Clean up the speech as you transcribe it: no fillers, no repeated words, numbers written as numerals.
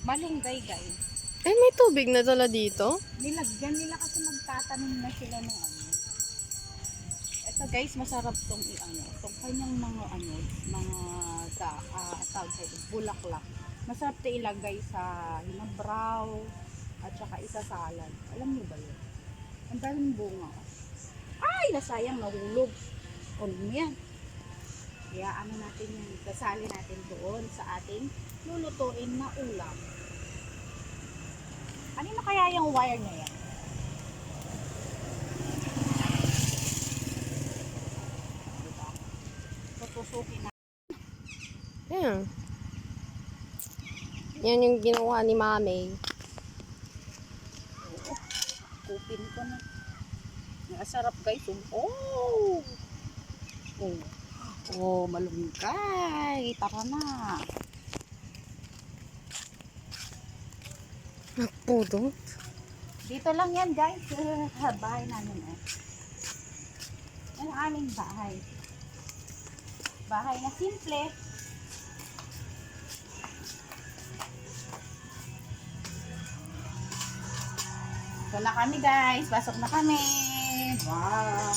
Malunggay guys. Eh, may tubig na dala dito? Nilagyan nila kasi magtatanim na sila ng ano. Ito guys, masarap tong i-ano. Itong kanyang mga ano, mga tawag sa ito, bulaklak. Masarap ito ilagay sa hinabraw at saka isa salad. Alam niyo ba yun? Ang daming bunga. Ay, nasayang nahulog. Ano yan? Kaya ano natin yan, kasali natin doon sa ating lulutuin na ulam. Ano na kaya yung wire na yan? Diba? Tutusukin na. Ayan. Yan yung ginawa ni Mami. Oo, kupin ko na. Masarap guys. Oh! Oh! Oh, malunggay. Tara na. Nagpudot. Dito lang yan guys. Bahay namin eh. Yan ang aming bahay. Bahay na simple. Ito na kami guys. Pasok na kami. Wow!